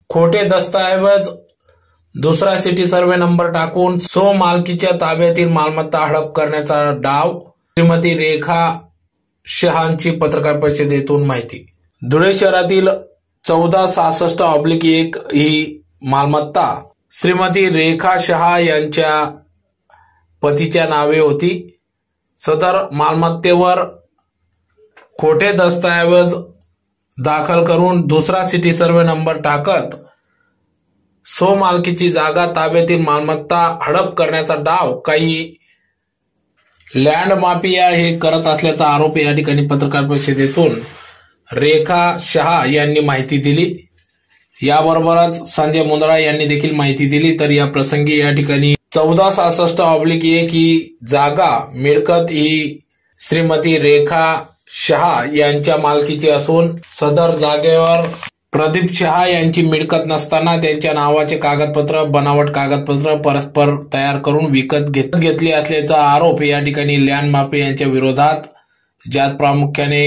खोटे दस्तऐवज, दुसरा सिटी सर्वे नंबर टाकून सो मालकीच्या ताब्यातील मालमत्ता हडप करण्याचा डाव, श्रीमती रेखा शहांची पत्रकार परिषदेतून माहिती। धुळे शहरातील 1466/1 ही मालमत्ता श्रीमती रेखा शहा यांच्या पतीच्या नावे होती। सदर मालमत्तेवर खोटे दस्तऐवज दाखल करून दुसरा सिटी सर्वे नंबर टाकत सो मालकीची जागा ताब्यातील मालमत्ता हडप करण्याचा डाव काही लँड माफिया हे करत असल्याचा आरोप या ठिकाणी पत्रकार परिषदेतून रेखा शहा यांनी माहिती दिली। याबरोबरच संजय मुंदडा यांनी देखील माहिती दिली। तर या प्रसंगी या ठिकाणी 1466/1 ही जागा मिळकत ही श्रीमती रेखा शहा यांच्या मालकीची असून सदर जागेवर प्रदीप शहा यांची मिळकत नसताना त्यांच्या नावाचे कागदपत्र, बनावट कागदपत्र परस्पर तयार करून विकत घेतली असल्याचा आरोप या ठिकाणी लँड माफिया यांच्या विरोधात, ज्यात प्रामुख्याने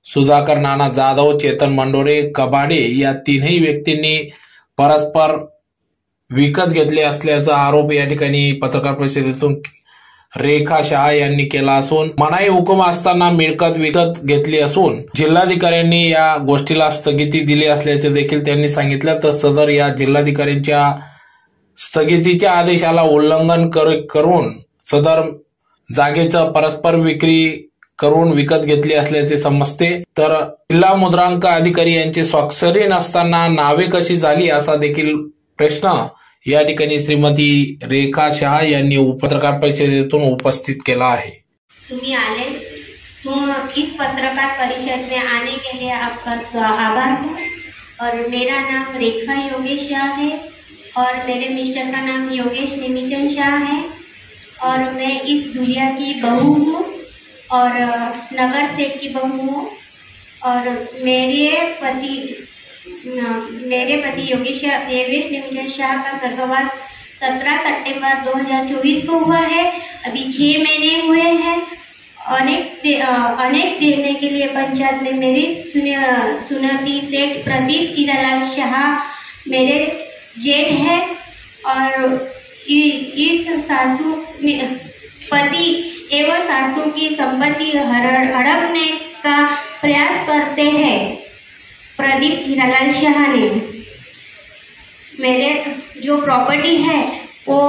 सुधाकर नाना जाधव, चेतन मंडोरे, कबाडे या तीनही व्यक्तींनी परस्पर विकत घेतले असल्याचा आरोप या ठिकाणी पत्रकार परिषदेतून रेखा शहा यांनी केला असून मनाई हुकूम असताना मिळकत विकत घेतली असून जिल्हाधिकाऱ्यांनी या गोष्टीला स्थगिती दिली असल्याचे देखील त्यांनी सांगितलं। तर सदर या जिल्हाधिकाऱ्यांच्या स्थगितीच्या आदेशाला उल्लंघन करून सदर जागेचं परस्पर विक्री करून विकत घेतली असल्याचे समजते। तर जिल्हा मुद्रांक अधिकारी यांची स्वाक्षरी नसताना नावे कशी झाली असा देखील प्रश्न या ठिकाणी श्रीमती रेखा शहा यांनी पत्रकार परिषदेतून उपस्थित केला आहे। तुम्ही आले, तुम इस पत्रकार परिषद में आने के लिए आपका आभार हूँ। और मेरा नाम रेखा योगेश शाह है और मेरे मिस्टर का नाम योगेश निमिचंद शाह है और मैं इस दुनिया की बहू हूँ और नगर सेठ की बहू हूँ। और मेरे पति योगेश निमिचंद शाह का स्वर्गवास 17 सितंबर 2024 को हुआ है। अभी 6 महीने हुए हैं। अनेक देने के लिए पंचायत में मेरी सुनती सेठ प्रदीप हीरालाल शाह मेरे जेठ है और इस सासू पति एवं सासू की संपत्ति हड़पने का प्रयास करते हैं। प्रदीप हीरालाल शाह ने मेरे जो प्रॉपर्टी है वो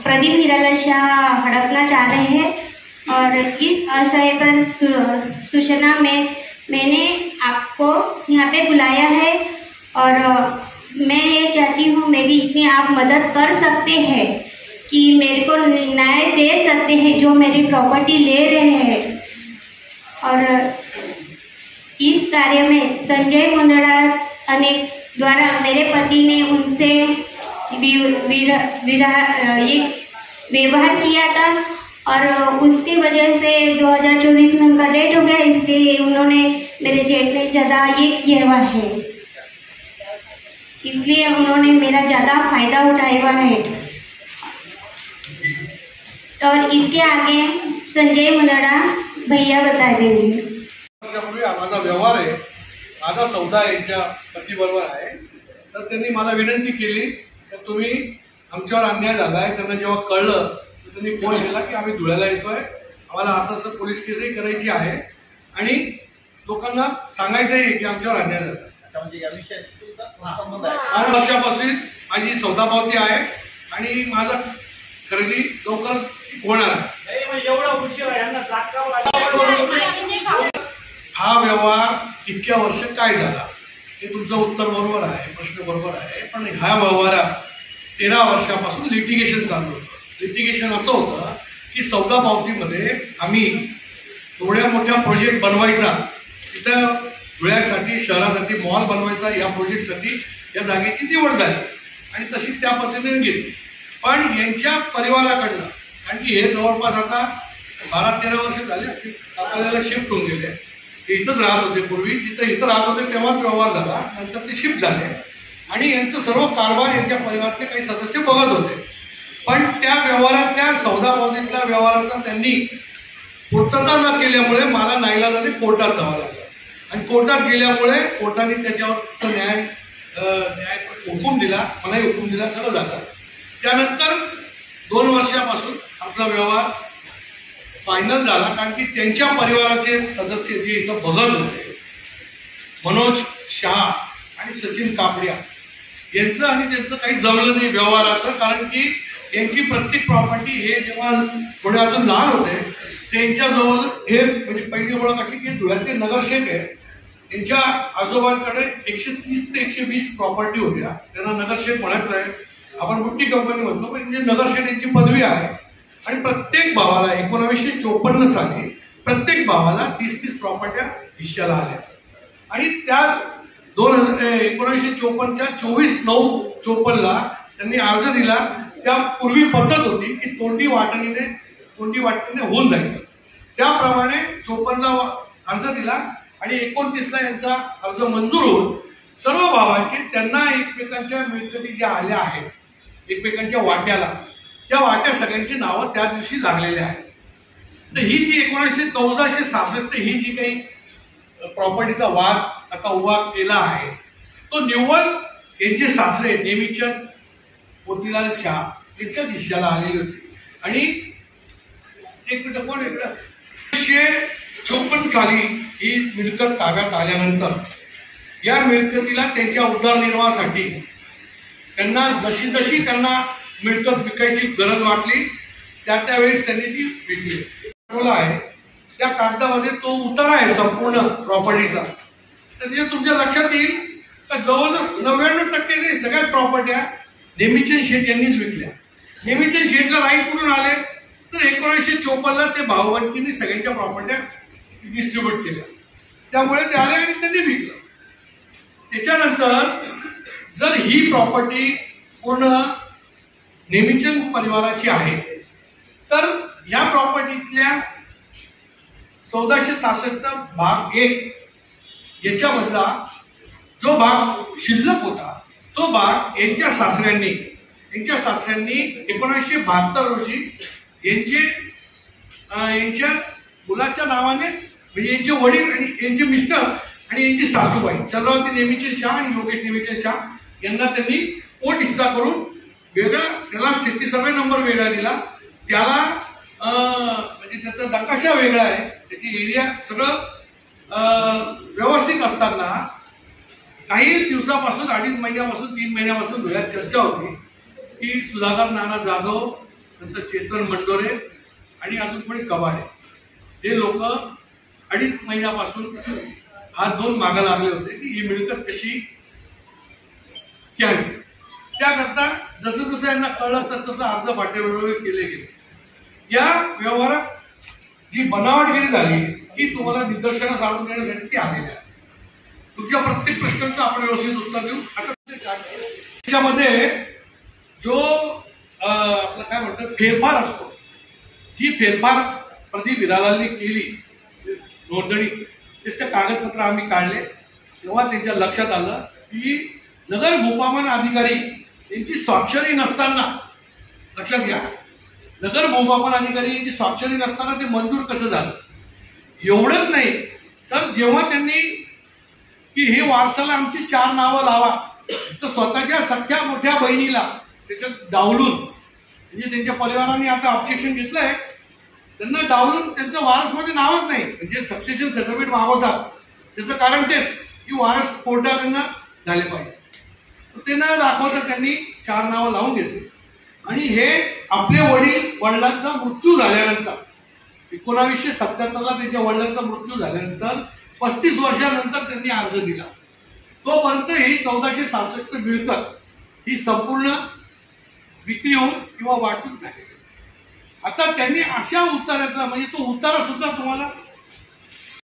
प्रदीप हीरालाल शाह हड़पना चाह रहे हैं और इस आशय पर सूचना में मैंने आपको यहाँ पे बुलाया है और मैं ये चाहती हूँ मेरी इतनी आप मदद कर सकते हैं कि मेरे को न्याय दे सकते हैं जो मेरी प्रॉपर्टी ले रहे हैं। और इस कार्य में संजय मुंदडा द्वारा मेरे पति ने उनसे व्यवहार किया था और उसकी वजह से 2024 में उनका डेथ हो गया, इसलिए उन्होंने मेरे जेठ ने ज़्यादा ये किया हुआ है, इसलिए उन्होंने मेरा ज़्यादा फायदा उठाया हुआ है। और इसके आगे संजय मुंदडा भैया बता देंगे। माझा व्यवहार आहे, माझा सौदा यांच्या पतीबरोबर आहे। तर त्यांनी मला विनंती केली की तुम्ही आमच्यावर अन्याय झालाय। त्यांना जेव्हा कळलं तर त्यांनी फोन केला की आम्ही धुळ्याला येतोय, आम्हाला असं पोलीस केसही करायची आहे आणि लोकांना सांगायचंही की आमच्यावर अन्याय झाला। म्हणजे या विषयाशी तुमचा संबंध आहे? 8 वर्षापासून माझी सौदा पावती आहे आणि माझा खरेदी लवकरच होणार आहे। एवढा उशीर आहे, यांना हा व्यवहार इतक्या वर्ष काय झाला हे तुमचं उत्तर बरोबर आहे, प्रश्न बरोबर आहे। पण ह्या व्यवहारात 13 वर्षापासून लिटिगेशन चालू होतं। लिटिगेशन असं होतं की सौदा पावतीमध्ये आम्ही एवढ्या मोठ्या प्रोजेक्ट बनवायचा, तिथं धुळ्यासाठी शहरासाठी मॉल बनवायचा, या प्रोजेक्टसाठी या जागेची निवड झाली आणि तशी त्या पद्धतीने घेतली। पण यांच्या परिवाराकडनं, कारण की हे जवळपास आता 12-13 वर्ष झाले आपल्याला शिफ्ट होऊन गेले, इथंच राहत होते पूर्वी, जिथं इथं राहत होते तेव्हाच व्यवहार झाला, नंतर ते शिफ्ट झाले आणि यांचं सर्व कारभार यांच्या परिवारातले काही सदस्य बघत होते। पण त्या व्यवहारातल्या सौदा पावतीतल्या व्यवहाराचा त्यांनी पूर्तता न केल्यामुळे मला नाईलाजाने कोर्टात जावं लागलं आणि कोर्टात गेल्यामुळे कोर्टाने त्याच्यावर न्याय हुकूम दिला, मलाही हुकूम दिला, सगळं झालं. त्यानंतर 2 वर्षापासून आमचा व्यवहार फायनल झाला, कारण की त्यांच्या परिवाराचे सदस्य जे इथं बघत होते, मनोज शहा आणि सचिन कापडिया यांचं आणि त्यांचं काही जमलं नाही व्यवहाराचं. कारण की यांची प्रत्येक प्रॉपर्टी हे जेव्हा थोडे अजून लहान होते त्यांच्याजवळ हे म्हणजे पहिली ओळख अशी की धुळ्यातले नगरसेवक आहे, त्यांच्या आजोबांकडे 130 ते 120 प्रॉपर्टी होत्या. त्यांना नगरसेवक म्हणायचं आहे, आपण मोठी कंपनी म्हणतो, पण म्हणजे नगरसेवक यांची पदवी आहे. आणि प्रत्येक भावाला 1954 साली प्रत्येक भावाला 30-30 प्रॉपर्ट्या हिश्श्याला आल्या. आणि त्याच 1954च्या 24/9/54 त्यांनी अर्ज दिला. त्यापूर्वी पद्धत होती की तोंडी वाटणीने होऊन जायचं. त्याप्रमाणे 54ला अर्ज दिला आणि 29ला यांचा अर्ज मंजूर होऊन सर्व भावांचे त्यांना एकमेकांच्या मिळकती ज्या आल्या आहेत, एकमेकांच्या वाट्याला, त्या वाट्या सगळ्यांची नावं त्या दिवशी लागलेल्या आहेत. तर ही जी 1466 ही जी काही प्रॉपर्टीचा वाद आता उभा केला आहे, तो निव्वळ यांचे सासरे नेमीचंद मोतीलाल शाह यांच्याच हिश्श्याला आलेली होती. आणि 1954 साली ही मिळकत ताब्यात आल्यानंतर या मिळकतीला त्यांच्या उदरनिर्वाहासाठी त्यांना जशी जशी त्यांना मिळकत विकायची गरज वाटली त्यावेळेस त्यांनी ती विकली आहे. त्या कागदामध्ये तो उतारा आहे संपूर्ण प्रॉपर्टीचा. तर ते तुमच्या लक्षात येईल का जवळजवळ 99% सगळ्याच प्रॉपर्ट्या नेमीचंद शेठ यांनीच विकल्या. नेमीचंद शेठला राईट कुठून आले तर 1954ला ते भाऊबंदकीने सगळ्यांच्या प्रॉपर्ट्या डिस्ट्रीब्यूट केल्या, त्यामुळे ते आले आणि त्यांनी विकलं. त्याच्यानंतर जर ही प्रॉपर्टी पूर्ण नेमीचंद परिवाराची आहे तर या प्रॉपर्टीतल्या 1466 भाग 1 याच्यामधला जो भाग शिल्लक होता तो भाग यांच्या सासऱ्यांनी 1972 रोजी यांच्या मुलाच्या नावाने म्हणजे यांचे वडील आणि यांचे मिस्टर आणि यांची सासूबाई चंद्रावती नेमीचंद शाह आणि योगेश नेमीचंद शाह यांना त्यांनी पोट हिस्सा करून वेगळा, त्याला 36 नंबर वेगळा दिला. त्याला म्हणजे त्याचा नकाशा वेगळा आहे, त्याची एरिया सगळं व्यवस्थित असताना काही दिवसापासून 2.5 महिन्यापासून 3 महिन्यापासून धुळ्यात चर्चा होती की सुधाकर नाना जाधव, नंतर चेतन मंडोरे आणि अजून कोणी कबाडे हे लोक 2.5 महिन्यापासून हात धुवून मागे लागले होते की ही मिळकत कशी घ्यावी. त्याकरता जसं जसं यांना कळलं तसं अर्ज पाठ्यपुरावे केले गेले. या व्यवहारात जी बनावटगिरी झाली की तुम्हाला निदर्शनास आणून देण्यासाठी ती आलेली आहे. तुमच्या प्रत्येक प्रश्नांचं आपण व्यवस्थित उत्तर देऊ. आता त्याच्यामध्ये जो आपलं काय म्हणतात फेरफार असतो, ती फेरफार प्रदीप हिरालालने केली नोंदणी, त्याचे कागदपत्र आम्ही काढले. तेव्हा त्यांच्या लक्षात आलं की नगर भूपामन अधिकारी यांची स्वाक्षरी नसताना, लक्षात घ्या, नगर भूपामन अधिकारी यांची स्वाक्षरी नसताना ते मंजूर कसं झालं. एवढंच नाही तर जेव्हा त्यांनी की हे वारसाला आमची 4 नावं लावा तर स्वतःच्या सख्या मोठ्या बहिणीला त्याच्यात डावलून, म्हणजे त्यांच्या परिवाराने आता ऑब्जेक्शन घेतलंय, त्यांना डावलून त्यांचं वारसमध्ये नावच नाही, म्हणजे सक्सेशन सर्टिफिकेट मागवतात. त्याचं कारण तेच की वारस कोर्टाकडनं झाले पाहिजे. ते न दाखवता त्यांनी 4 नावं लावून घेतली. आणि हे आपले वडिलांचा मृत्यू झाल्यानंतर 1977ला त्यांच्या वडिलांचा मृत्यू झाल्यानंतर 35 वर्षानंतर त्यांनी अर्ज दिला. तोपर्यंत ही 1466 मिळकत ही संपूर्ण विक्री होऊन किंवा वाटून नाही. आता त्यांनी अशा उताराचा, म्हणजे तो उतारा सुद्धा तुम्हाला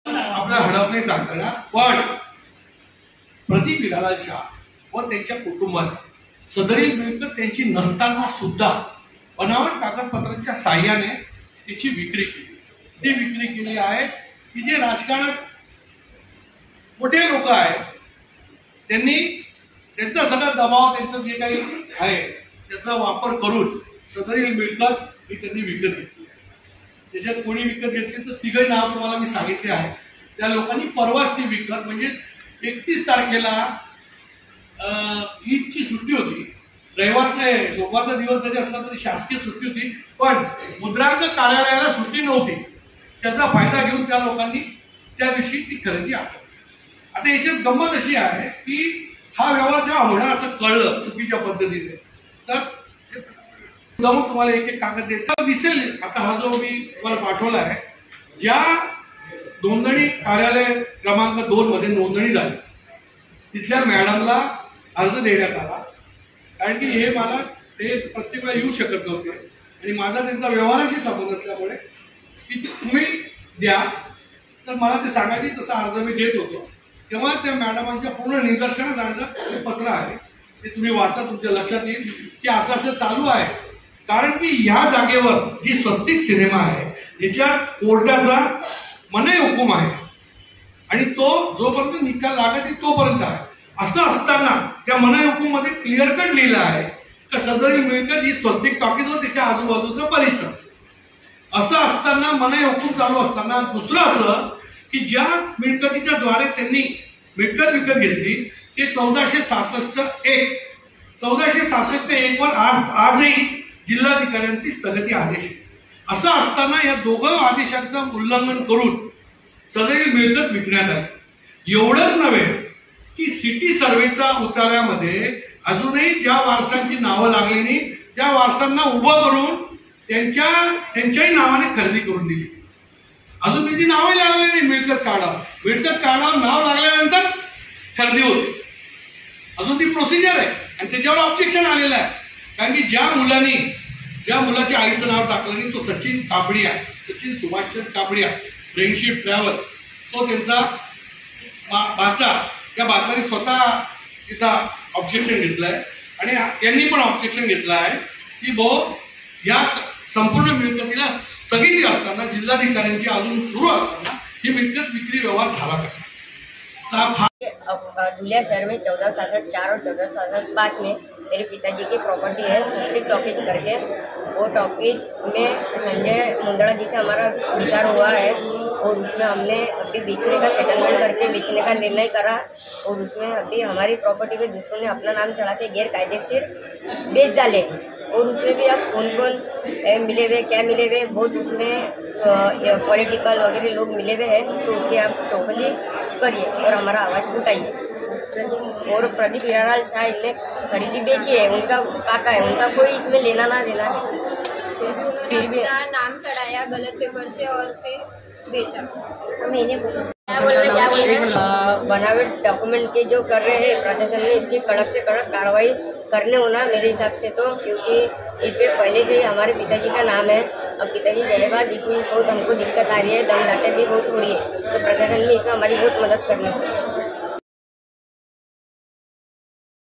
आपल्या हडप नाही सांगता येणार, पण प्रदीप हिरालाल शाह व त्यांच्या कुटुंबाने सदरील मिळकत त्यांची नसताना सुद्धा बनावट कागदपत्रांच्या साह्याने त्याची विक्री केली. ती विक्री केली आहे की जे राजकारणात मोठे लोक आहेत त्यांनी त्यांचा सगळा दबाव, त्यांचं जे काही आहे त्याचा वापर करून सदरील मिळकत ही त्यांनी विकत घेतली. त्याच्यात कोणी विकत घेतली तर 3 नाव तुम्हाला मी सांगितले आहे. त्या लोकांनी परवाच ती विकत, म्हणजे 31 तारखेला ईदची सुट्टी होती, रविवारचे सोमवारचा दिवस जरी असला तरी शासकीय सुट्टी होती, पण मुद्रांक कार्यालयाला सुट्टी नव्हती. त्याचा फायदा घेऊन त्या लोकांनी त्या दिवशी ती खरेदी आली. आता याच्यात गंमत अशी आहे की हा व्यवहार जेव्हा होणार असं कळलं चुकीच्या पद्धतीने, तर मग तुम्हाला एक एक कागद द्यायचा दिसेल. आता हा जो मी तुम्हाला पाठवला आहे, ज्या नोंदणी कार्यालय क्रमांक 2 मध्ये नोंदणी झाली तिथल्या मॅडमला अर्ज देण्यात आला. कारण की हे मला ते प्रत्येक वेळा येऊ शकत नव्हते आणि माझा त्यांचा व्यवहाराशी संबंध असल्यामुळे की तुम्ही द्या, तर मला ते सांगायचे तसा अर्ज मी देत होतो. तेव्हा त्या मॅडमांच्या पूर्ण निदर्शनात आणलं हे पत्र आहे, ते तुम्ही वाचा, तुमच्या लक्षात येईल की असं असं चालू आहे. कारण की ह्या जागेवर जी स्वस्तिक सिनेमा आहे याच्यात कोर्टाचा मनाई हुकूम आहे आणि तो जोपर्यंत निकाल लागत नाही तोपर्यंत आहे. असं असताना त्या मनाई हुकूम मध्ये क्लिअर कट लिहिलं आहे की सदर मिळकत ही स्वस्तिक टॉकीज व त्याच्या आजूबाजूचा परिसर. असं असताना मनाई हुकूम चालू असताना दुसरं असं की ज्या मिळकतीच्या द्वारे त्यांनी मिळकत विकत घेतली ते 1466(1) 1466(1) वर आजही जिल्हाधिकाऱ्यांची स्थगिती आदेश आहे. असं असताना या दोघं आदेशांचं उल्लंघन करून सदरील मिळकत विकण्यात आली. एवढंच नव्हे की सिटी सर्वेचा उतार्यामध्ये अजूनही ज्या वारसांची नावं लागली नाही त्या वारसांना उभं करून त्यांच्याही नावाने खरेदी करून दिली. अजून त्यांची नावही लागली नाही मिळकत कार्डावर नाव लागल्यानंतर खरेदी होते. अजून ती प्रोसिजर आहे आणि त्याच्यावर ऑब्जेक्शन आलेलं आहे. कारण की ज्या मुलाच्या आईचं नाव टाकलं नाही तो सचिन कापडिया, सचिन सुभाषचंद कापडिया, फ्रेंडशिप ट्रॅव्हल, तो त्यांचा बाचा, त्या बाचाने स्वतः तिथं ऑब्जेक्शन घेतलंय आणि यांनी पण ऑब्जेक्शन घेतलं आहे की या संपूर्ण मिळकतीला स्थगिती असताना जिल्हाधिकाऱ्यांची अजून सुरू असताना ही मिळकत विक्री व्यवहार झाला कसा. धुलिया शहर में 1466(4) और 1466(5) में मेरे पिताजी की प्रॉपर्टी है स्वस्तिक टॉकीज करके. वो टॉकीज में संजय मुंदड़ा जी से हमारा विचार हुआ है और उसमें हमने अभी बेचने का सेटलमेंट करके बेचने का निर्णय करा और उसमें अभी हमारी प्रॉपर्टी पे दूसरों ने अपना नाम चढ़ा के गैर कायदेशीर बेच डाले. और उसमें भी अब कौन मिले हुए क्या मिले हुए बहुत उसमें पॉलिटिकल वगैरह लोग मिले हुए हैं, तो उसकी आप चौकसी करिए और हमारा आवाज़ उठाइए. और प्रदीप हीरालाल शाह इनने खरीदी बेची है, उनका काका है, उनका कोई इसमें लेना ना देना है. फिर भी अपना नाम चढ़ाया गलत पेपर से और फिर बेचा. हम इन्हें क्या बोल बनावट डॉक्यूमेंट के जो कर रहे हैं प्रशासन ने इसकी कड़क से कड़क कार्रवाई करने होना मेरे हिसाब से, तो क्योंकि इस पे पहले से ही हमारे पिताजी का नाम है. अब पिताजी चले बाद इसमें बहुत हमको दिक्कत आ रही है, दम दाटे भी बहुत हो रही है, तो प्रशासन में इसमें हमारी बहुत मदद करनी होगी.